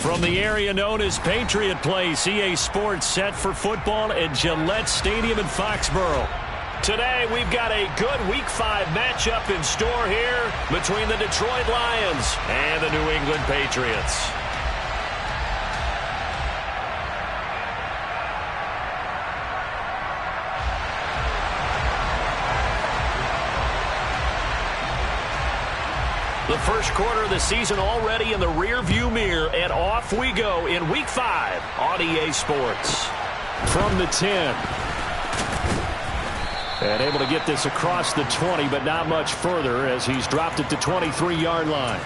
From the area known as Patriot Place, EA Sports set for football at Gillette Stadium in Foxborough. Today, we've got a good Week 5 matchup in store here between the Detroit Lions and the New England Patriots. The first quarter of the season already in the rear-view mirror, and off we go in Week 5 on EA Sports. From the 10. And able to get this across the 20, but not much further as he's dropped it to 23-yard line.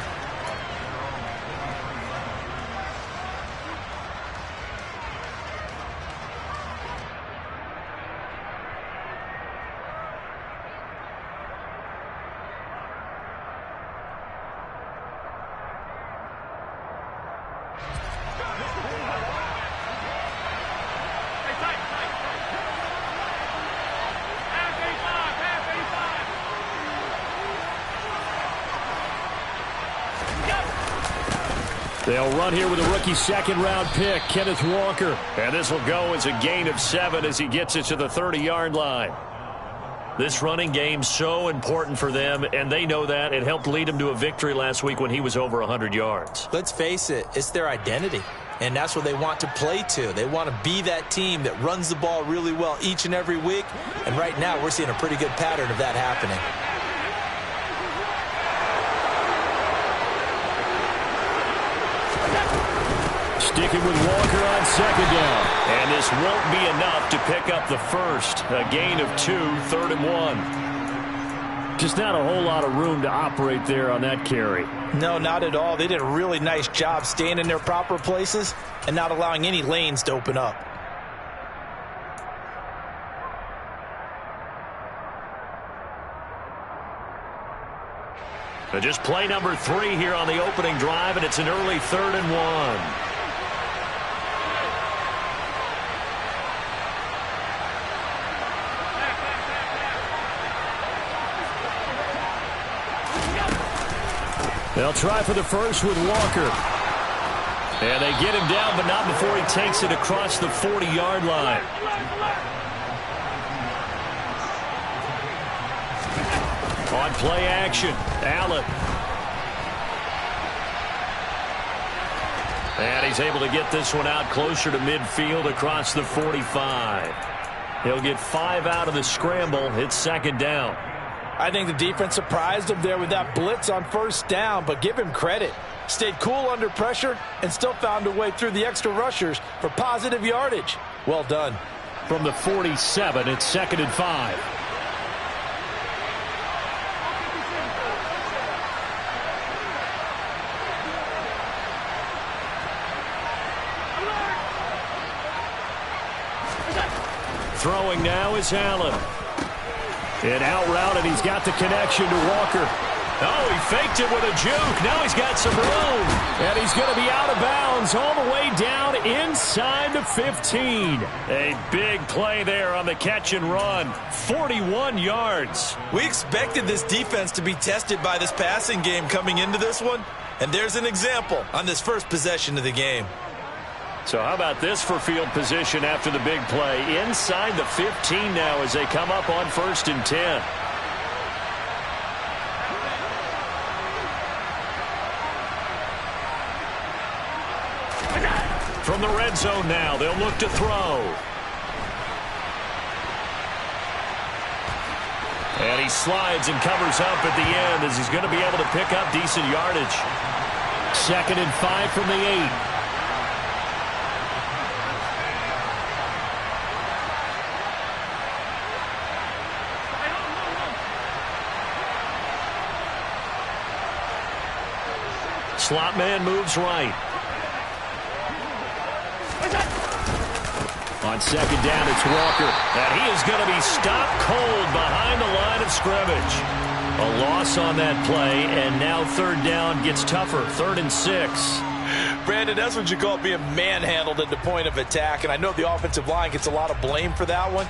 They'll run here with a rookie second-round pick, Kenneth Walker. And this will go as a gain of 7 as he gets it to the 30-yard line. This running game so important for them, and they know that. It helped lead him to a victory last week when he was over 100 yards. Let's face it, it's their identity, and that's what they want to play to. They want to be that team that runs the ball really well each and every week, and right now we're seeing a pretty good pattern of that happening. Sticking with Walker on second down. And this won't be enough to pick up the first. A gain of 2, 3rd and 1. Just not a whole lot of room to operate there on that carry. No, not at all. They did a really nice job staying in their proper places and not allowing any lanes to open up. So just play number 3 here on the opening drive, and it's an early 3rd and 1. They'll try for the first with Walker. And they get him down, but not before he takes it across the 40-yard line. On play action, Allen. And he's able to get this one out closer to midfield across the 45. He'll get 5 out of the scramble. It's second down. I think the defense surprised him there with that blitz on first down, but give him credit. Stayed cool under pressure and still found a way through the extra rushers for positive yardage. Well done. From the 47, it's 2nd and 5. Throwing now is Allen. An out route, and he's got the connection to Walker. Oh, he faked it with a juke. Now he's got some room. And he's going to be out of bounds all the way down inside the 15. A big play there on the catch and run. 41 yards. We expected this defense to be tested by this passing game coming into this one. And there's an example on this first possession of the game. So how about this for field position after the big play? Inside the 15 now as they come up on 1st and 10. From the red zone now, they'll look to throw. And he slides and covers up at the end as he's going to be able to pick up decent yardage. 2nd and 5 from the 8. Slot man moves right. On second down, it's Walker. And he is going to be stopped cold behind the line of scrimmage. A loss on that play, and now 3rd down gets tougher. 3rd and 6. Brandon, that's what you call being manhandled at the point of attack. And I know the offensive line gets a lot of blame for that one.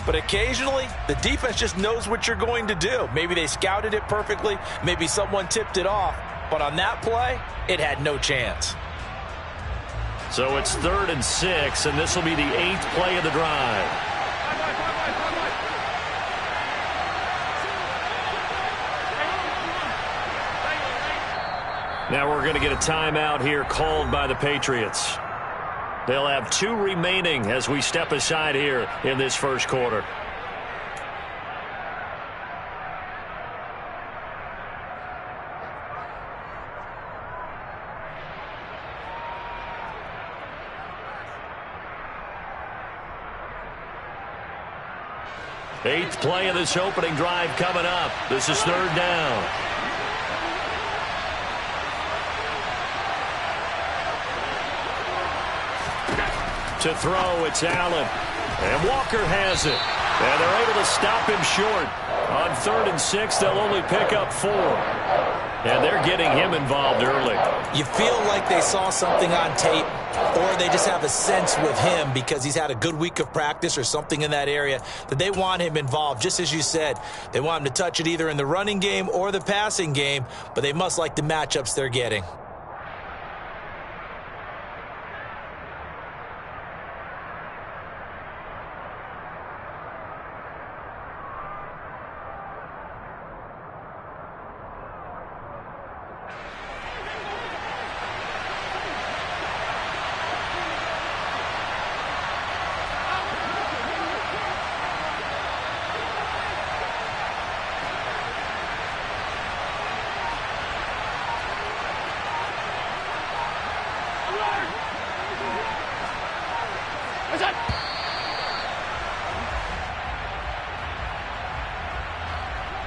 But occasionally, the defense just knows what you're going to do. Maybe they scouted it perfectly. Maybe someone tipped it off. But on that play, it had no chance. So it's 3rd and 6, and this will be the 8th play of the drive. Now we're going to get a timeout here called by the Patriots. They'll have 2 remaining as we step aside here in this first quarter. Eighth play of this opening drive coming up. This is 3rd down. To throw, it's Allen. And Walker has it. And they're able to stop him short. On 3rd and 6, they'll only pick up 4. And they're getting him involved early. You feel like they saw something on tape, or they just have a sense with him because he's had a good week of practice or something in that area that they want him involved. Just as you said, they want him to touch it either in the running game or the passing game, but they must like the matchups they're getting.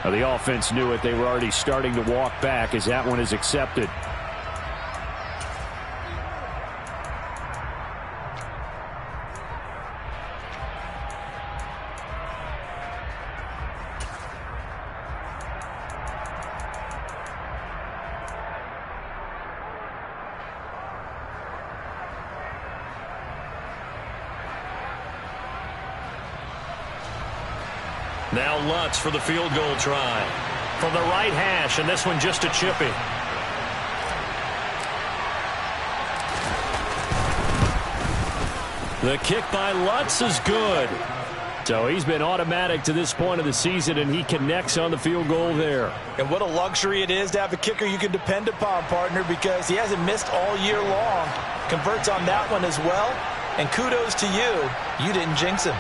The offense knew it. They were already starting to walk back as that one is accepted. Now Lutz for the field goal try. From the right hash, and this one just a chippy. The kick by Lutz is good. So he's been automatic to this point of the season, and he connects on the field goal there. And what a luxury it is to have a kicker you can depend upon, partner, because he hasn't missed all year long. Converts on that one as well. And kudos to you. You didn't jinx him.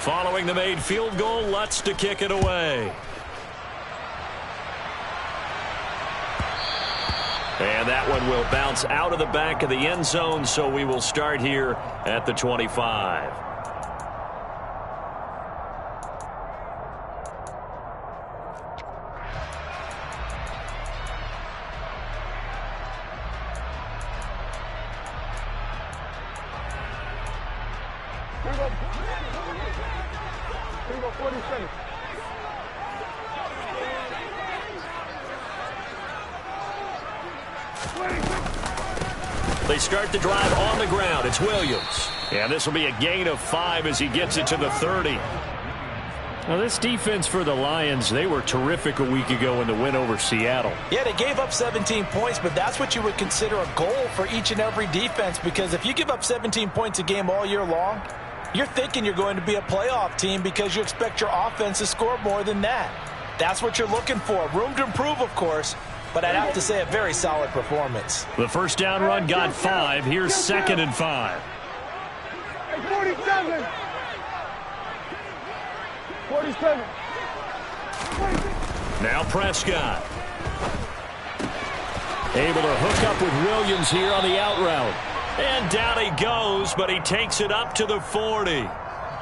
Following the made field goal, Lutz to kick it away. And that one will bounce out of the back of the end zone, so we will start here at the 25. They start the drive on the ground. It's Williams. And this will be a gain of 5 as he gets it to the 30. Now, this defense for the Lions, they were terrific a week ago in the win over Seattle. Yeah, they gave up 17 points, but that's what you would consider a goal for each and every defense, because if you give up 17 points a game all year long, you're thinking you're going to be a playoff team because you expect your offense to score more than that. That's what you're looking for. Room to improve, of course, but I'd have to say a very solid performance. The first down run got 5. Here's 2nd and 5. 47. 47. Now Prescott. Able to hook up with Williams here on the out route. And down he goes, but he takes it up to the 40.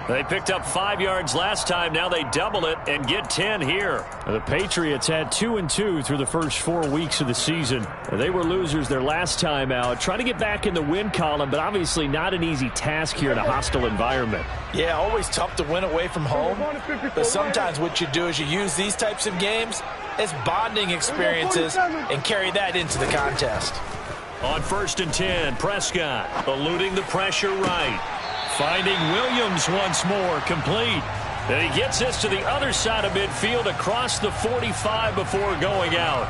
They picked up 5 yards last time. Now they double it and get 10 here. The Patriots had 2-2 through the first 4 weeks of the season. They were losers their last time out. Trying to get back in the win column, but obviously not an easy task here in a hostile environment. Yeah, always tough to win away from home. But sometimes what you do is you use these types of games as bonding experiences and carry that into the contest. On 1st and 10, Prescott eluding the pressure right. Finding Williams once more, complete. And he gets this to the other side of midfield across the 45 before going out.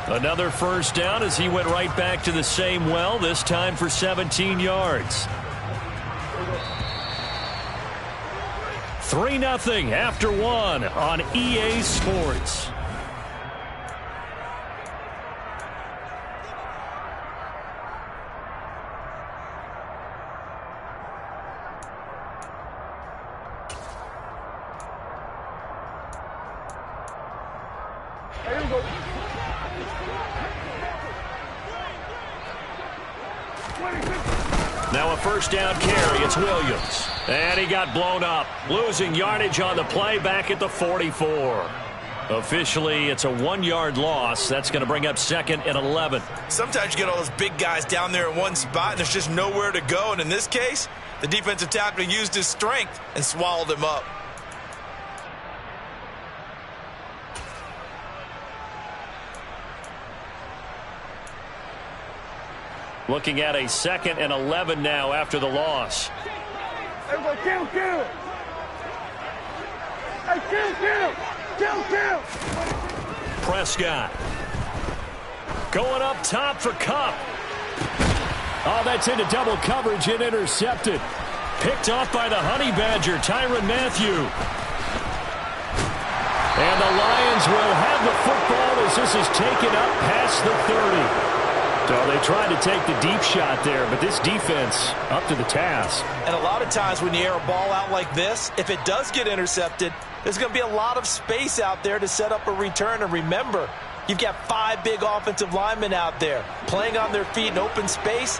Another first down as he went right back to the same well, this time for 17 yards. 3-0 after one on EA Sports. Now a first down carry. It's Williams. And he got blown up. Losing yardage on the play back at the 44. Officially, it's a 1-yard loss. That's going to bring up 2nd and 11. Sometimes you get all those big guys down there in one spot, and there's just nowhere to go. And in this case, the defensive tackle used his strength and swallowed him up. Looking at a 2nd and 11 now after the loss. Kill. Prescott. Going up top for Kupp. Oh, that's into double coverage and intercepted. Picked off by the Honey Badger, Tyrann Mathieu. And the Lions will have the football as this is taken up past the 30. So they tried to take the deep shot there, but this defense up to the task. And a lot of times when you air a ball out like this, if it does get intercepted, there's going to be a lot of space out there to set up a return. And remember, you've got 5 big offensive linemen out there playing on their feet in open space.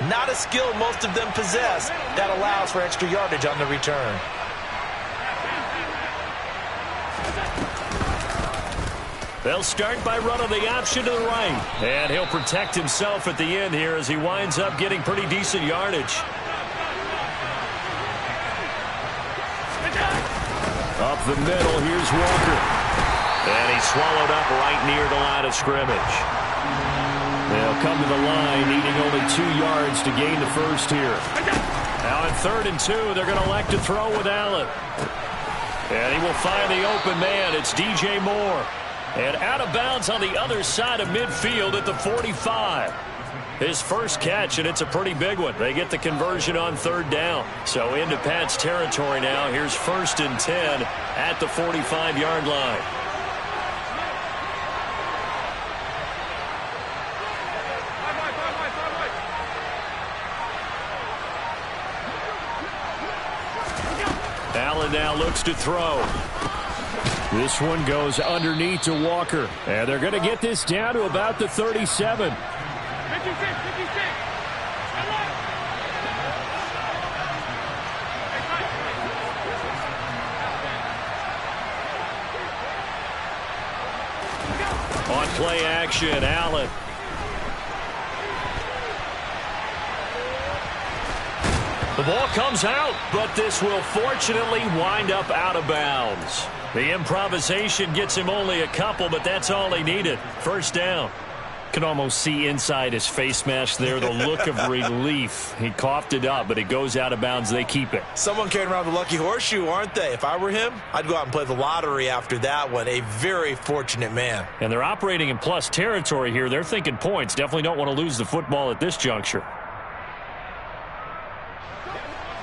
Not a skill most of them possess that allows for extra yardage on the return. They'll start by running the option to the right. And he'll protect himself at the end here as he winds up getting pretty decent yardage. Up the middle, here's Walker. And he's swallowed up right near the line of scrimmage. They'll come to the line, needing only 2 yards to gain the first here. Now on 3rd and 2, they're going to elect to throw with Allen. And he will find the open man. It's DJ Moore. And out of bounds on the other side of midfield at the 45. His first catch, and it's a pretty big one. They get the conversion on 3rd down. So into Pat's territory now. Here's 1st and 10 at the 45-yard line. Allen now looks to throw. This one goes underneath to Walker. And they're going to get this down to about the 37. On play action, Allen. The ball comes out, but this will fortunately wind up out of bounds. The improvisation gets him only a couple, but that's all he needed. First down. Can almost see inside his face mask there the look of relief. He coughed it up, but it goes out of bounds. They keep it. Someone carrying around the lucky horseshoe, aren't they? If I were him, I'd go out and play the lottery after that one. A very fortunate man. And they're operating in plus territory here. They're thinking points. Definitely don't want to lose the football at this juncture.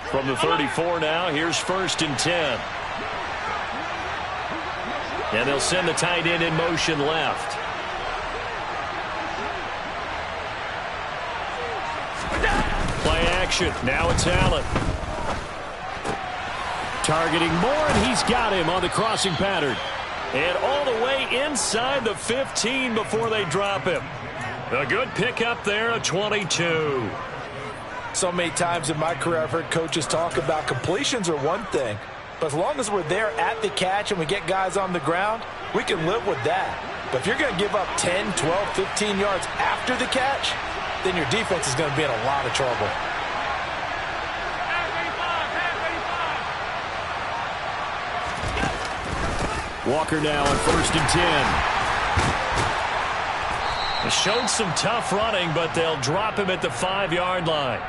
From the 34 now, here's 1st and 10. And they'll send the tight end in motion left. Play action. Now it's Allen. Targeting Moore, and he's got him on the crossing pattern. And all the way inside the 15 before they drop him. A good pickup there, a 22. So many times in my career I've heard coaches talk about completions are one thing. But as long as we're there at the catch and we get guys on the ground, we can live with that. But if you're going to give up 10, 12, 15 yards after the catch, then your defense is going to be in a lot of trouble. Walker now on 1st and 10. He showed some tough running, but they'll drop him at the 5-yard line.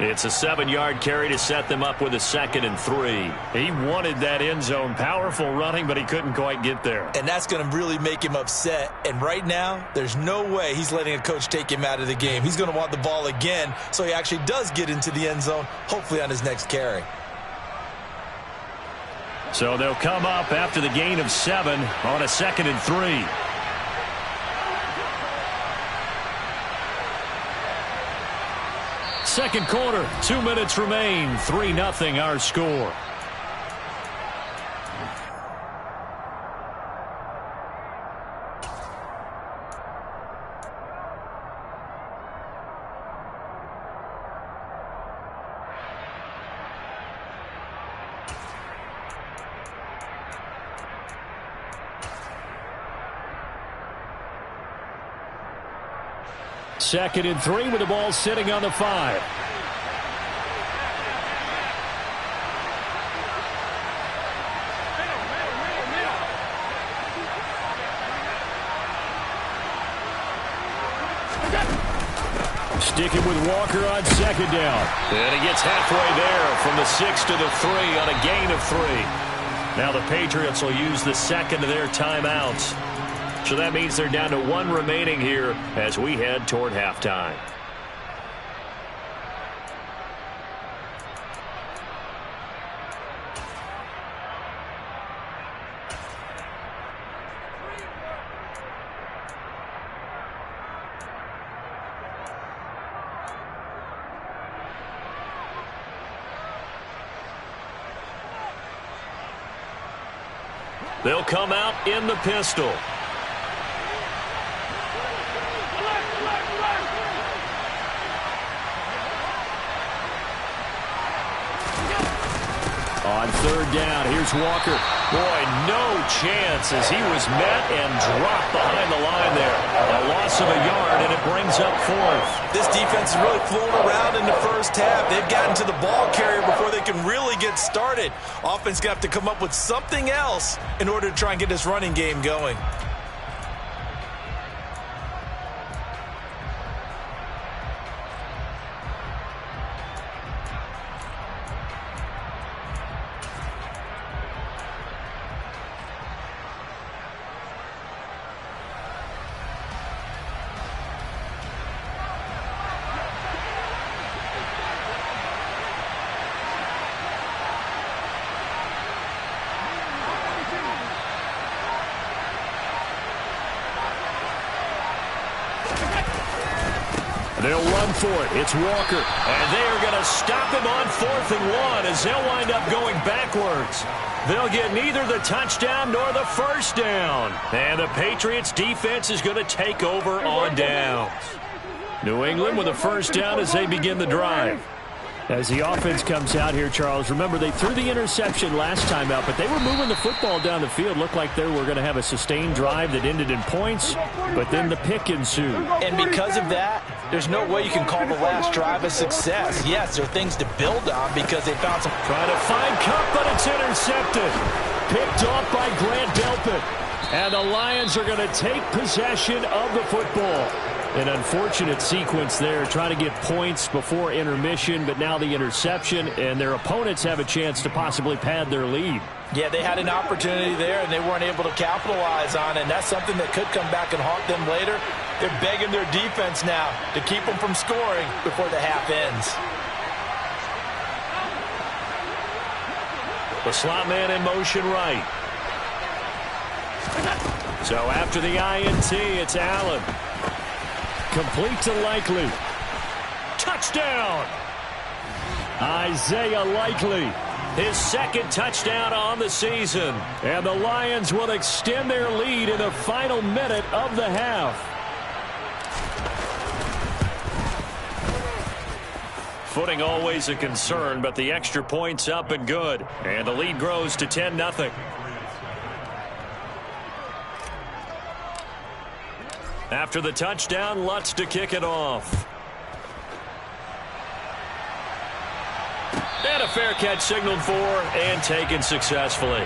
It's a 7-yard carry to set them up with a 2nd and 3. He wanted that end zone. Powerful running, but he couldn't quite get there. And that's going to really make him upset. And right now, there's no way he's letting a coach take him out of the game. He's going to want the ball again, so he actually does get into the end zone, hopefully on his next carry. So they'll come up after the gain of 7 on a 2nd and 3. Second quarter, 2 minutes remain. 3-0 our score. Second and 3 with the ball sitting on the 5. Sticking with Walker on 2nd down. And he gets halfway there from the 6 to the 3 on a gain of 3. Now the Patriots will use the 2nd of their timeouts. So that means they're down to 1 remaining here as we head toward halftime. They'll come out in the pistol. On 3rd down, here's Walker. Boy, no chance as he was met and dropped behind the line there. A loss of a yard, and it brings up 4th. This defense is really flown around in the first half. They've gotten to the ball carrier before they can really get started. Offense got to come up with something else in order to try and get this running game going. They'll run for it. It's Walker. And they are going to stop him on 4th and 1 as they'll wind up going backwards. They'll get neither the touchdown nor the first down. And the Patriots defense is going to take over on downs. New England with a first down as they begin the drive. As the offense comes out here, Charles, remember they threw the interception last time out, but they were moving the football down the field. Looked like they were going to have a sustained drive that ended in points, but then the pick ensued. And because of that, there's no way you can call the last drive a success. Yes, there are things to build on because they found some... Trying to find Cup, but it's intercepted. Picked off by Grant Delpit. And the Lions are going to take possession of the football. An unfortunate sequence there, trying to get points before intermission, but now the interception, and their opponents have a chance to possibly pad their lead. Yeah, they had an opportunity there, and they weren't able to capitalize on it, and that's something that could come back and haunt them later. They're begging their defense now to keep them from scoring before the half ends. The slot man in motion right. So after the INT, it's Allen. Complete to Likely. Touchdown! Isaiah Likely. His 2nd touchdown on the season. And the Lions will extend their lead in the final minute of the half. Footing always a concern, but the extra point's up and good. And the lead grows to 10-0. After the touchdown, Lutz to kick it off. And a fair catch signaled for and taken successfully.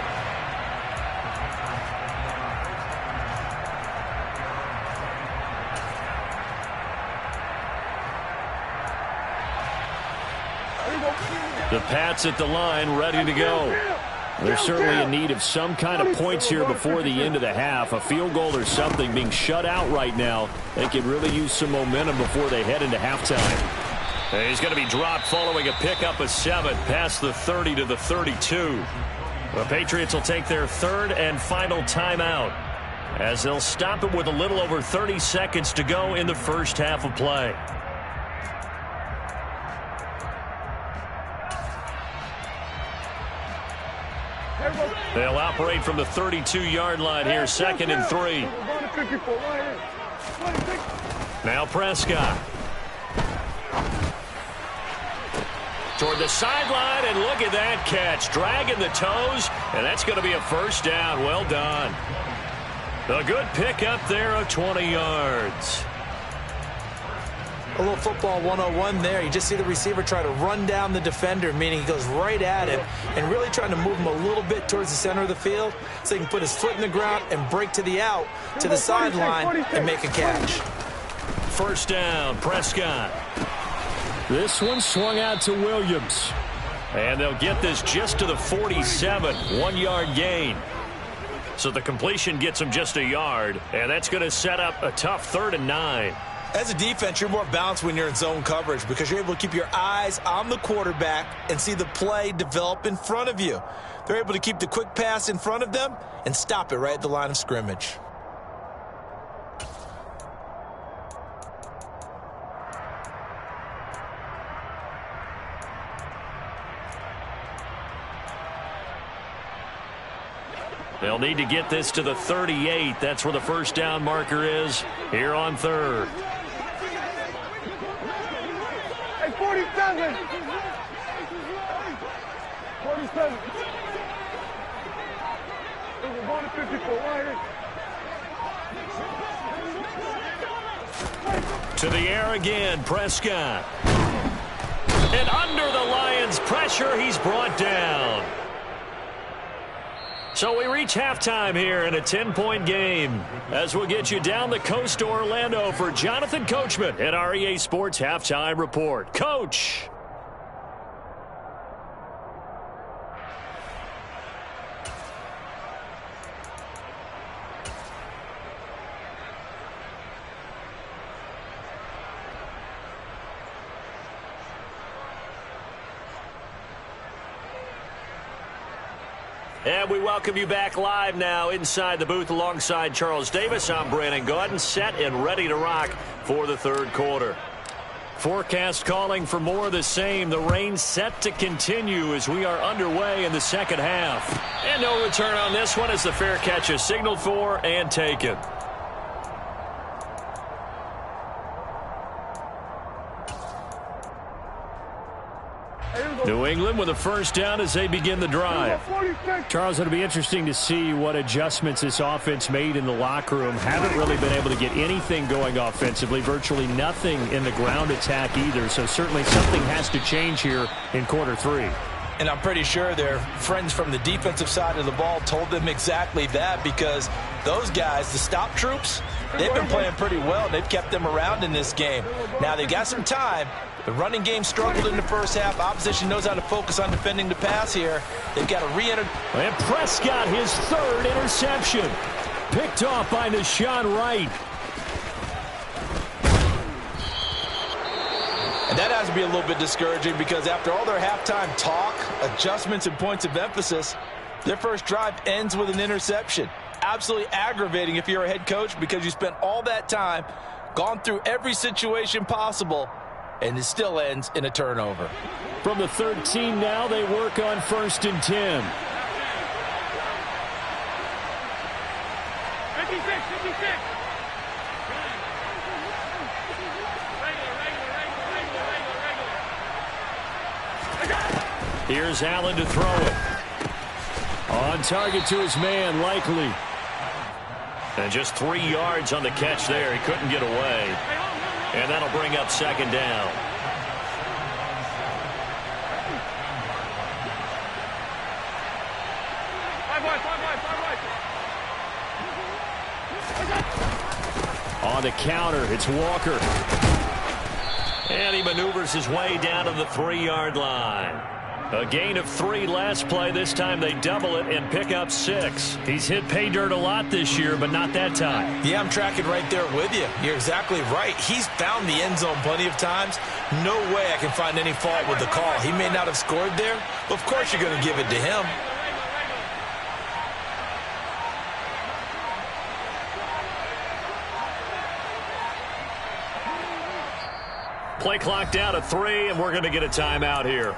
The Pats at the line, ready to go. They're certainly in need of some kind of points here before the end of the half. A field goal or something, being shut out right now. They could really use some momentum before they head into halftime. And he's going to be dropped following a pickup of 7 past the 30 to the 32. The Patriots will take their third and final timeout as they'll stop it with a little over 30 seconds to go in the first half of play. They'll operate from the 32-yard line here, 2nd and 3. Now Prescott. Toward the sideline, and look at that catch. Dragging the toes, and that's going to be a first down. Well done. A good pickup there of 20 yards. A little football 101 there. You just see the receiver try to run down the defender, meaning he goes right at him and really trying to move him a little bit towards the center of the field so he can put his foot in the ground and break to the out, to the sideline, and make a catch. First down, Prescott. This one swung out to Williams. And they'll get this just to the 47, 1-yard gain. So the completion gets him just a yard, and that's going to set up a tough 3rd and 9. As a defense, you're more balanced when you're in zone coverage because you're able to keep your eyes on the quarterback and see the play develop in front of you. They're able to keep the quick pass in front of them and stop it right at the line of scrimmage. They'll need to get this to the 38. That's where the first down marker is here on 3rd. 47. 47. We're going to 54 right here. To the air again, Prescott. And under the Lions' pressure, he's brought down. So we reach halftime here in a 10-point game as we'll get you down the coast to Orlando for Jonathan Coachman at our EA Sports Halftime Report. Coach. And we welcome you back live now inside the booth alongside Charles Davis. I'm Brandon Gaudin, set and ready to rock for the 3rd quarter. Forecast calling for more of the same. The rain set to continue as we are underway in the 2nd half. And no return on this one as the fair catch is signaled for and taken. New England with a first down as they begin the drive. Charles, it'll be interesting to see what adjustments this offense made in the locker room. Haven't really been able to get anything going offensively, virtually nothing in the ground attack either. So certainly something has to change here in quarter 3. And I'm pretty sure their friends from the defensive side of the ball told them exactly that because those guys, the stop troops, they've been playing pretty well. They've kept them around in this game. Now they've got some time. The running game struggled in the first half. Opposition knows how to focus on defending the pass here. They've got to re-enter. And Prescott, his 3rd interception. Picked off by Deshaun Wright. And that has to be a little bit discouraging because after all their halftime talk, adjustments, and points of emphasis, their first drive ends with an interception. Absolutely aggravating if you're a head coach because you spent all that time, gone through every situation possible, and it still ends in a turnover. From the 13 now, they work on 1st and 10. 56. Here's Allen to throw it. On target to his man, Likely. And just 3 yards on the catch there. He couldn't get away. And that'll bring up 2nd down. On the counter, it's Walker. And he maneuvers his way down to the 3-yard line. A gain of 3 last play. This time they double it and pick up 6. He's hit pay dirt a lot this year, but not that time. Yeah, I'm tracking right there with you. You're exactly right. He's found the end zone plenty of times. No way I can find any fault with the call. He may not have scored there, but of course you're going to give it to him. Play clock down to 3, and we're going to get a timeout here.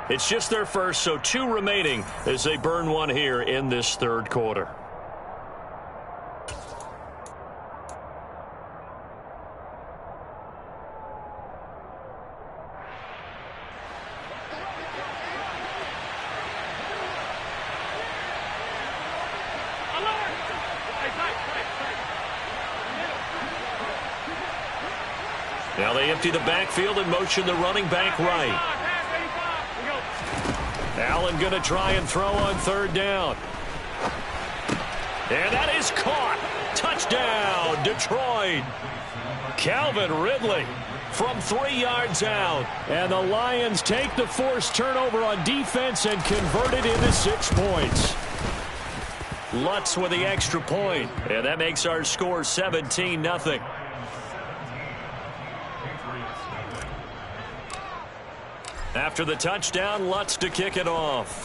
It's just their first, so 2 remaining as they burn 1 here in this third quarter. Now they empty the backfield and motion the running back right. Allen going to try and throw on third down. And that is caught. Touchdown, Detroit. Calvin Ridley from 3 yards out. And the Lions take the forced turnover on defense and convert it into 6 points. Lutz with the extra point. And that makes our score 17-0. After the touchdown, Lutz to kick it off.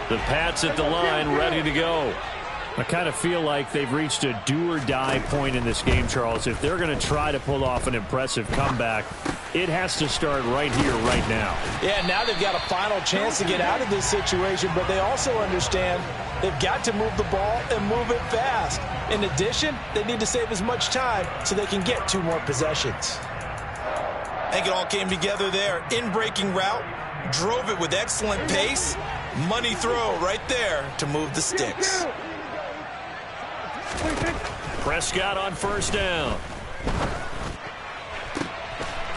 The Pats at the line, ready to go. I kind of feel like they've reached a do-or-die point in this game, Charles. If they're going to try to pull off an impressive comeback, it has to start right here, right now. Yeah, now they've got a final chance to get out of this situation, but they also understand they've got to move the ball and move it fast. In addition, they need to save as much time so they can get 2 more possessions. I think it all came together there. In-breaking route, drove it with excellent pace. Money throw right there to move the sticks. Prescott on first down.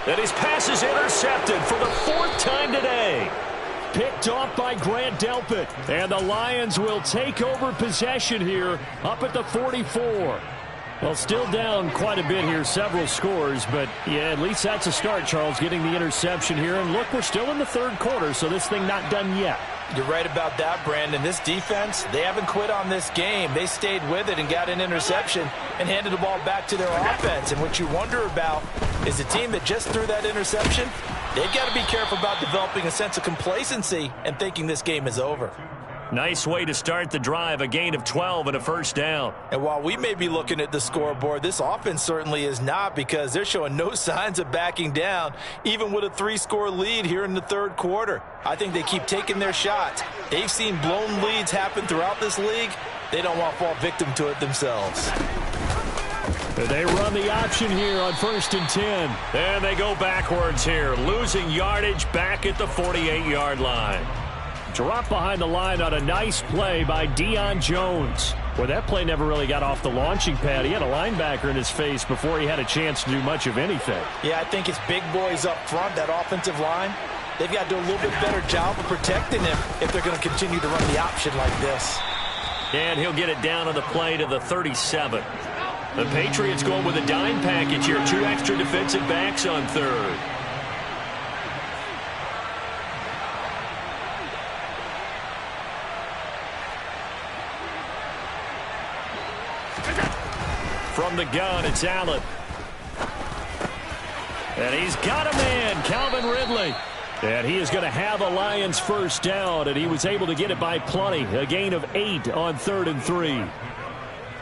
And his pass is intercepted for the 4th time today. Picked off by Grant Delpit. And the Lions will take over possession here up at the 44. Well, still down quite a bit here, several scores, but yeah, at least that's a start, Charles, getting the interception here. And look, we're still in the third quarter, so this thing not done yet. You're right about that, Brandon. This defense, they haven't quit on this game. They stayed with it and got an interception and handed the ball back to their offense. And what you wonder about is the team that just threw that interception, they've got to be careful about developing a sense of complacency and thinking this game is over. Nice way to start the drive, a gain of 12 and a first down. And while we may be looking at the scoreboard, this offense certainly is not, because they're showing no signs of backing down, even with a 3-score lead here in the third quarter. I think they keep taking their shots. They've seen blown leads happen throughout this league. They don't want to fall victim to it themselves. They run the option here on 1st and 10. And they go backwards here, losing yardage back at the 48-yard line. Drop behind the line on a nice play by Deion Jones. Well, that play never really got off the launching pad. He had a linebacker in his face before he had a chance to do much of anything. Yeah, I think it's big boys up front, that offensive line. They've got to do a little bit better job of protecting him if they're going to continue to run the option like this. And he'll get it down on the play to the 37. The Patriots going with a dime package here. 2 extra defensive backs on third. From the gun, it's Allen. And he's got a man, Calvin Ridley. And he is going to have a Lions first down, and he was able to get it by plenty. A gain of 8 on 3rd and 3.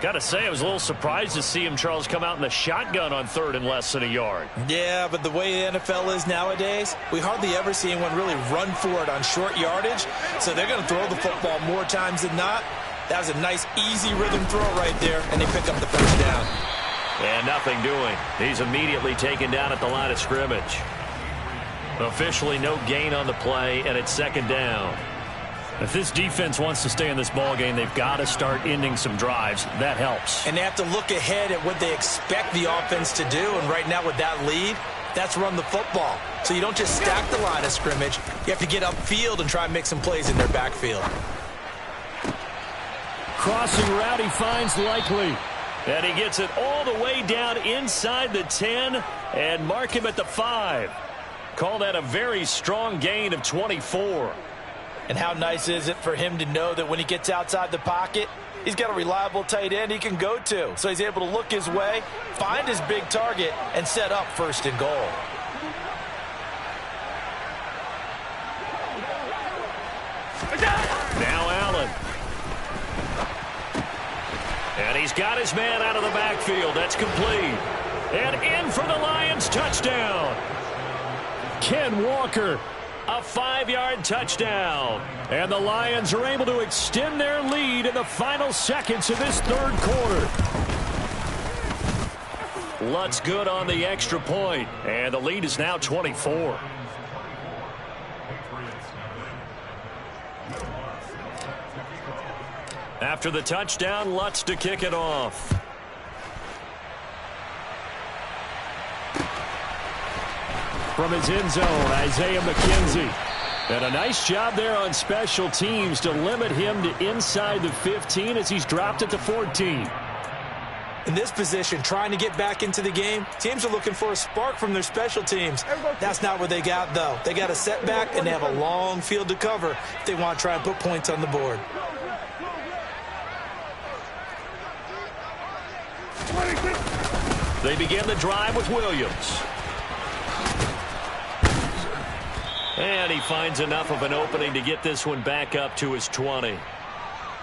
Got to say, I was a little surprised to see him, Charles, come out in the shotgun on 3rd and less than a yard. Yeah, but the way the NFL is nowadays, we hardly ever see anyone really run for it on short yardage. So they're going to throw the football more times than not. That was a nice, easy rhythm throw right there, and they pick up the first down. And nothing doing. He's immediately taken down at the line of scrimmage. Officially no gain on the play, and it's 2nd down. If this defense wants to stay in this ballgame, they've got to start ending some drives. That helps. And they have to look ahead at what they expect the offense to do. And right now with that lead, That's run the football. So you don't just stack the line of scrimmage. You have to get upfield and try and make some plays in their backfield. Crossing route, he finds Likely. And he gets it all the way down inside the 10 and mark him at the 5. Call that a very strong gain of 24. And how nice is it for him to know that when he gets outside the pocket, he's got a reliable tight end he can go to. So he's able to look his way, find his big target, and set up 1st and goal. Now Allen. And he's got his man out of the backfield. That's complete. And in for the Lions touchdown. Ken Walker, a 5-yard touchdown. And the Lions are able to extend their lead in the final seconds of this 3rd quarter. Lutz good on the extra point. And the lead is now 24. After the touchdown, Lutz to kick it off. From his end zone, Isaiah McKenzie. And a nice job there on special teams to limit him to inside the 15 as he's dropped it to 14. In this position, trying to get back into the game, teams are looking for a spark from their special teams. That's not what they got, though. They got a setback, and they have a long field to cover if they want to try and put points on the board. They begin the drive with Williams. And he finds enough of an opening to get this one back up to his 20.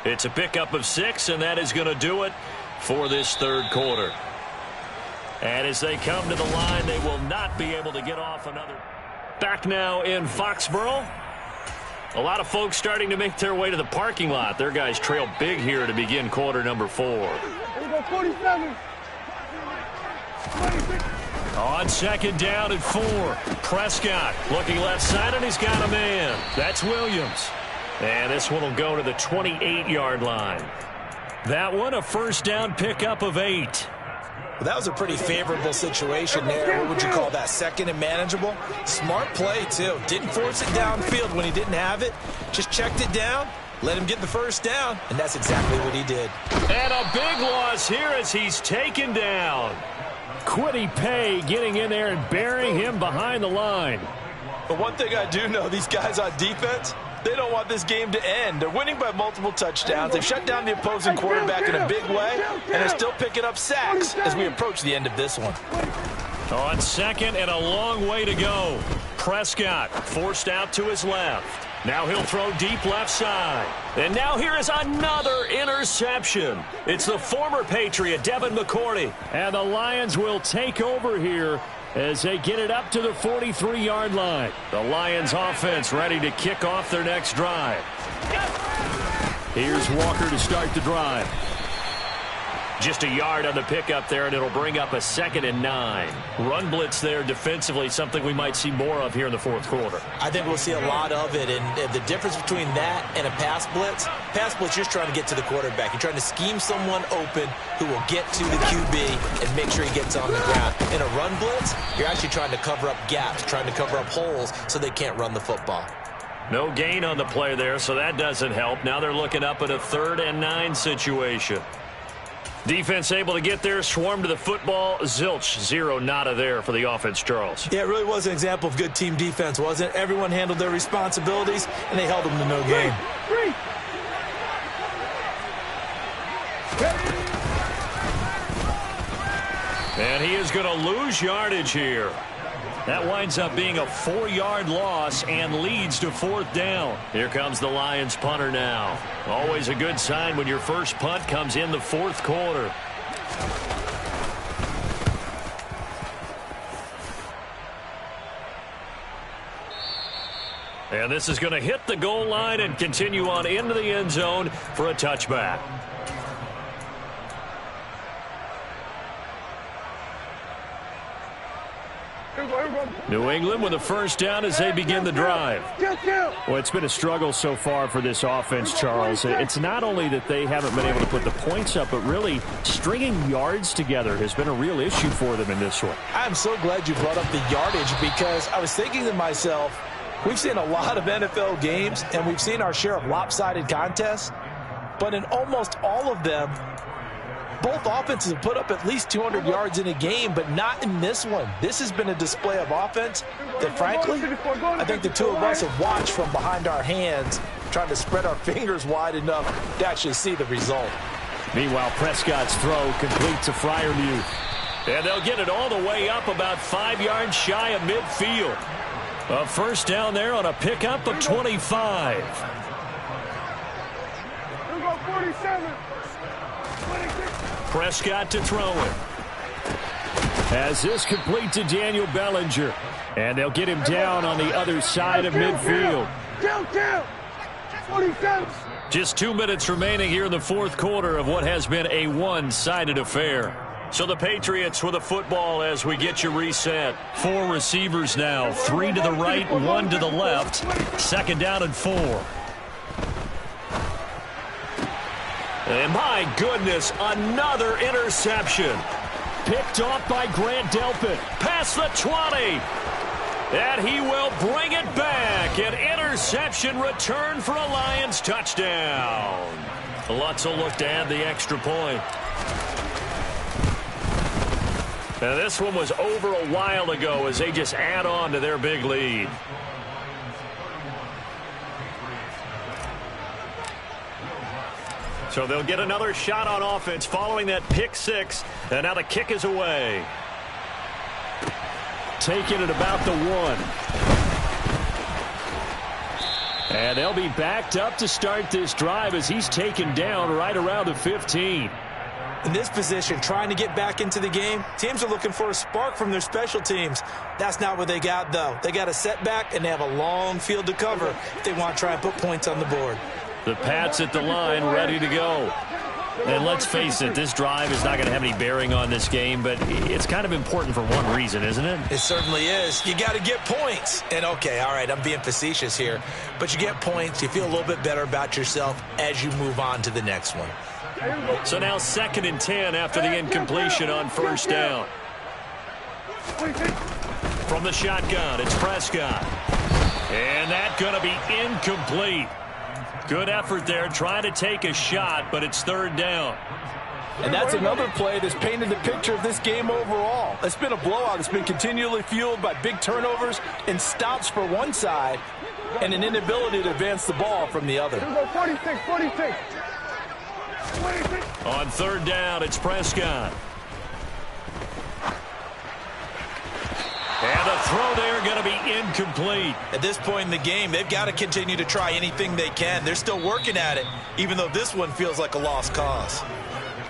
It's a pickup of 6, and that is going to do it for this 3rd quarter. And as they come to the line, they will not be able to get off another. Back now in Foxborough. A lot of folks starting to make their way to the parking lot. Their guys trail big here to begin quarter number 4. Here we go, 47. 26. On 2nd down and 4. Prescott looking left side, and he's got a man. That's Williams. And this one will go to the 28-yard line. That one a 1st down pickup of 8. Well, that was a pretty favorable situation there. What would you call that? 2nd and manageable? Smart play, too. Didn't force it downfield when he didn't have it. Just checked it down, let him get the 1st down, and that's exactly what he did. And a big loss here as he's taken down. Quiddy Pay getting in there and burying him behind the line. But one thing I do know, these guys on defense, they don't want this game to end. They're winning by multiple touchdowns. They've shut down the opposing quarterback in a big way, and they're still picking up sacks as we approach the end of this one. On 2nd and a long way to go. Prescott forced out to his left. Now he'll throw deep left side. And now here is another interception. It's the former Patriot, Devin McCourty. And the Lions will take over here as they get it up to the 43-yard line. The Lions offense ready to kick off their next drive. Here's Walker to start the drive. Just a yard on the pickup there, and it'll bring up a 2nd and 9. Run blitz there defensively, something we might see more of here in the 4th quarter. I think we'll see a lot of it, and the difference between that and a pass blitz, you're just trying to get to the quarterback. You're trying to scheme someone open who will get to the QB and make sure he gets on the ground. In a run blitz, you're actually trying to cover up gaps, trying to cover up holes so they can't run the football. No gain on the play there, so that doesn't help. Now they're looking up at a 3rd and 9 situation. Defense able to get there, swarm to the football. Zilch, 0 nada there for the offense, Charles. Yeah, it really was an example of good team defense, wasn't it? Everyone handled their responsibilities, and they held them to no gain. And he is going to lose yardage here. That winds up being a 4-yard loss and leads to 4th down. Here comes the Lions punter now. Always a good sign when your first punt comes in the 4th quarter. And this is going to hit the goal line and continue on into the end zone for a touchback. Here we go, here we go. New England with a first down as they begin the drive. Well, it's been a struggle so far for this offense, Charles. It's not only that they haven't been able to put the points up, but really stringing yards together has been a real issue for them in this one. I'm so glad you brought up the yardage because I was thinking to myself, we've seen a lot of NFL games and we've seen our share of lopsided contests, but in almost all of them, both offenses have put up at least 200 yards in a game, but not in this one. This has been a display of offense that, frankly, I think the two of us have watched from behind our hands, trying to spread our fingers wide enough to actually see the result. Meanwhile, Prescott's throw complete to Freiermuth. And they'll get it all the way up about 5 yards shy of midfield. A first down there on a pickup of 25. 47. Prescott to throw it. As this complete to Daniel Bellinger. And they'll get him down on the other side of midfield. 47. Just 2 minutes remaining here in the fourth quarter of what has been a one-sided affair. So the Patriots with the football as we get you reset. 4 receivers now. 3 to the right, 1 to the left. Second down and 4. And my goodness, another interception. Picked off by Grant Delpit. Past the 20. And he will bring it back. An interception return for a Lions touchdown. Lutz will look to add the extra point. Now this one was over a while ago as they just add on to their big lead. So they'll get another shot on offense following that pick 6. And now the kick is away. Taking it about the 1. And they'll be backed up to start this drive as he's taken down right around the 15. In this position, trying to get back into the game, teams are looking for a spark from their special teams. That's not what they got, though. They got a setback, and they have a long field to cover if they want to try and put points on the board. The Pats at the line, ready to go. And let's face it, this drive is not going to have any bearing on this game, but it's kind of important for one reason, isn't it? It certainly is. You got to get points. And, okay, all right, I'm being facetious here, but you get points, you feel a little bit better about yourself as you move on to the next one. So now 2nd and 10 after the incompletion on first down. From the shotgun, it's Prescott. And that's going to be incomplete. Good effort there, trying to take a shot, but it's 3rd down. And that's another play that's painted the picture of this game overall. It's been a blowout. It's been continually fueled by big turnovers and stops for one side and an inability to advance the ball from the other. 46. On 3rd down, it's Prescott. And the throw there going to be incomplete. At this point in the game, they've got to continue to try anything they can. They're still working at it, even though this one feels like a lost cause.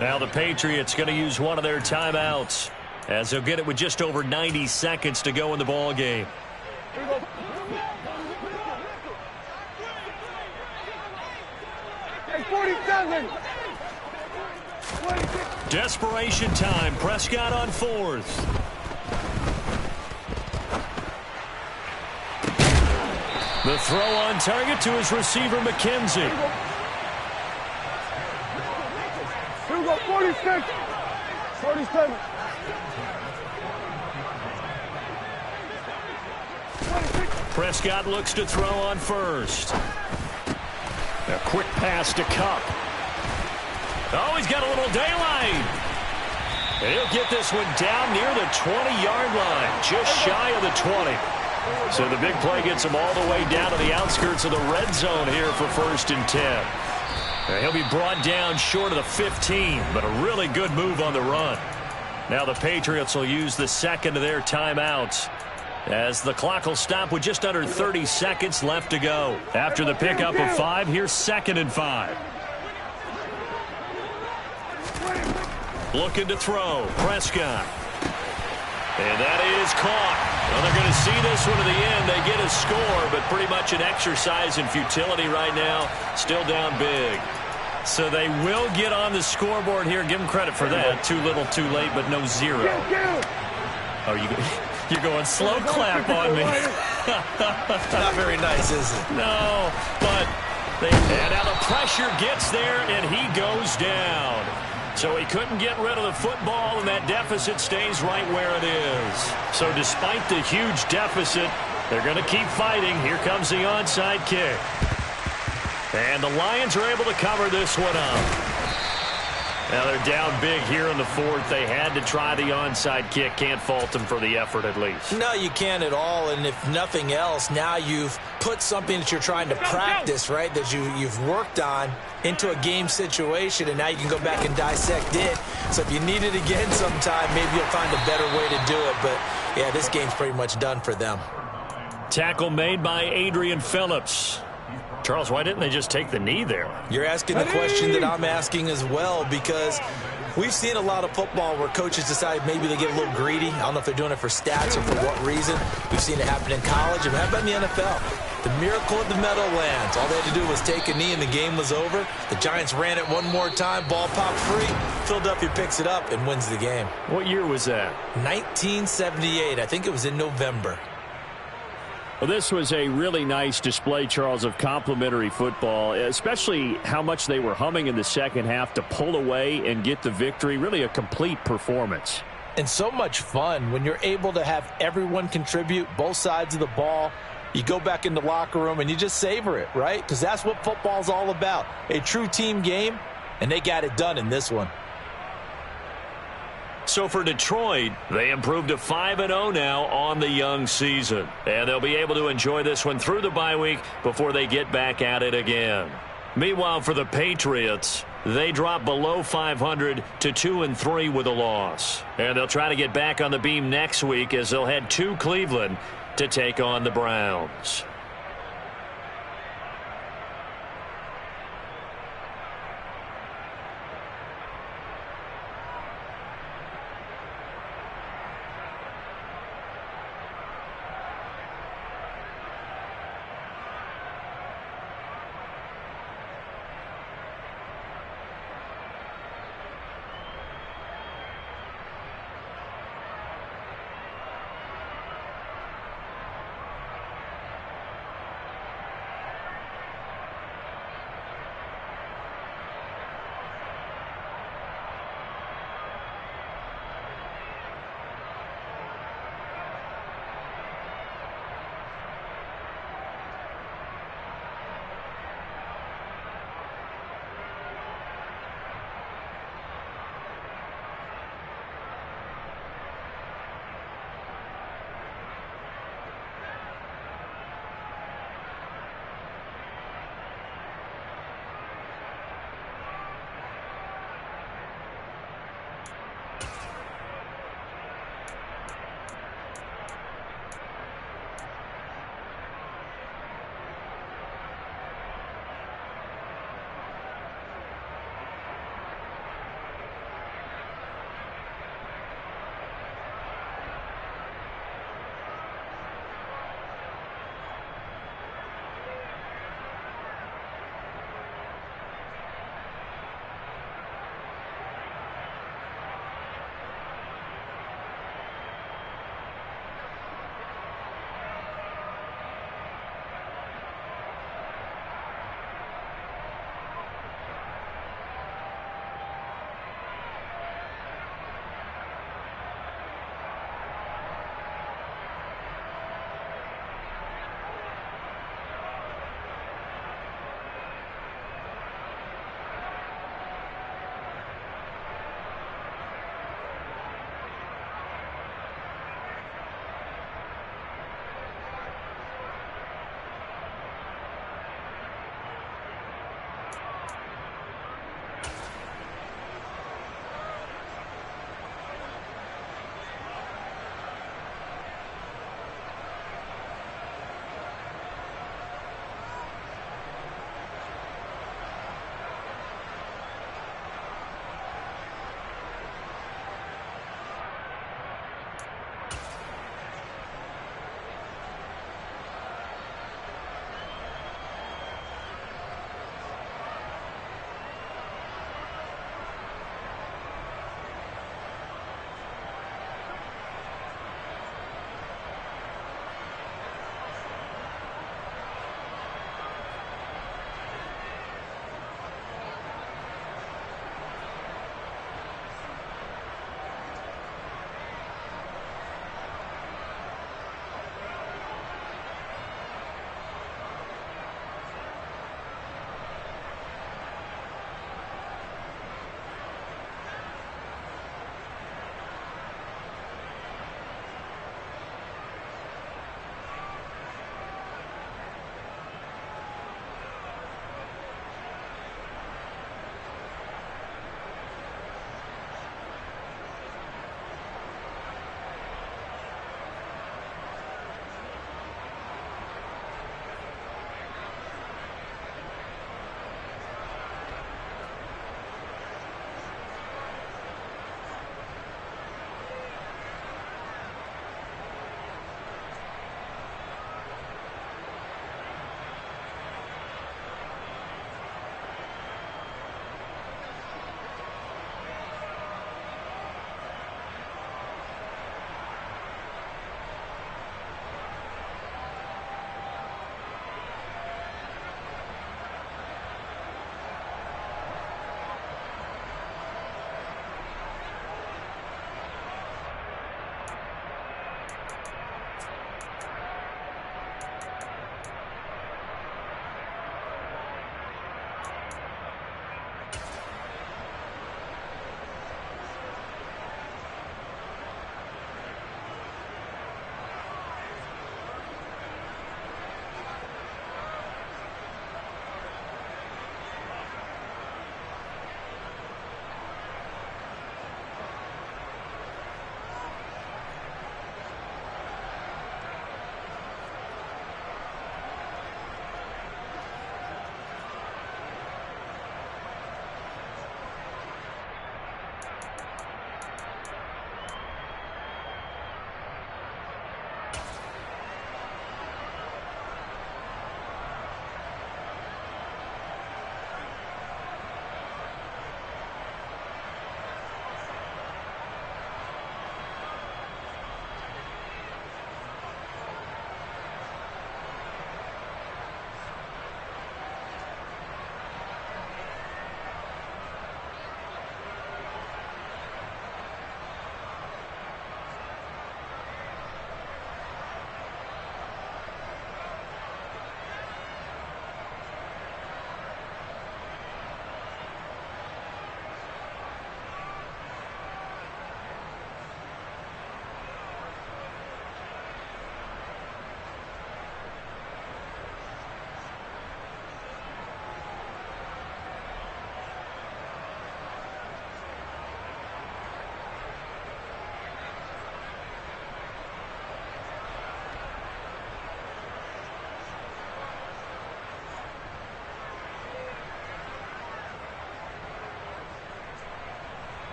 Now the Patriots going to use one of their timeouts as they'll get it with just over 90 seconds to go in the ball game. Hey, 47. Desperation time. Prescott on 4th. The throw on target to his receiver, McKenzie. Here we go, 46. 47. Prescott looks to throw on 1st. A quick pass to Cup. Oh, he's got a little daylight. And he'll get this one down near the 20-yard line, just shy of the 20. So the big play gets him all the way down to the outskirts of the red zone here for 1st and 10. Now he'll be brought down short of the 15, but a really good move on the run. Now the Patriots will use the 2nd of their timeouts as the clock will stop with just under 30 seconds left to go. After the pickup of 5, here's 2nd and 5. Looking to throw. Prescott. And that is caught. Well, they're going to see this one to the end. They get a score, but pretty much an exercise in futility right now. Still down big. So they will get on the scoreboard here. Give them credit for that. Too little, too late, but no 0. Oh, You're going slow clap on me. Not very nice, is it? No, but and now the pressure gets there, and he goes down. So he couldn't get rid of the football, and that deficit stays right where it is. So despite the huge deficit, they're going to keep fighting. Here comes the onside kick. And the Lions are able to cover this one up. Now they're down big here in the fourth. They had to try the onside kick. Can't fault them for the effort at least. No, you can't at all. And if nothing else, now you've put something that you're trying to practice, right, that you've worked on into a game situation, and now you can go back and dissect it. So if you need it again sometime, maybe you'll find a better way to do it. But, yeah, this game's pretty much done for them. Tackle made by Adrian Phillips. Charles, why didn't they just take the knee there? You're asking the question that I'm asking as well, because we've seen a lot of football where coaches decide maybe they get a little greedy. I don't know if they're doing it for stats or for what reason. We've seen it happen in college. And how about in the NFL? The miracle of the Meadowlands. All they had to do was take a knee and the game was over. The Giants ran it one more time. Ball popped free. Philadelphia picks it up and wins the game. What year was that? 1978. I think it was in November. Well, this was a really nice display, Charles, of complimentary football, especially how much they were humming in the second half to pull away and get the victory. Really a complete performance. And so much fun when you're able to have everyone contribute, both sides of the ball. You go back in the locker room and you just savor it, right? Because that's what football's all about. A true team game, and they got it done in this one. So for Detroit, they improved to 5-0 now on the young season. And they'll be able to enjoy this one through the bye week before they get back at it again. Meanwhile, for the Patriots, they drop below 500 to 2-3 with a loss. And they'll try to get back on the beam next week as they'll head to Cleveland to take on the Browns.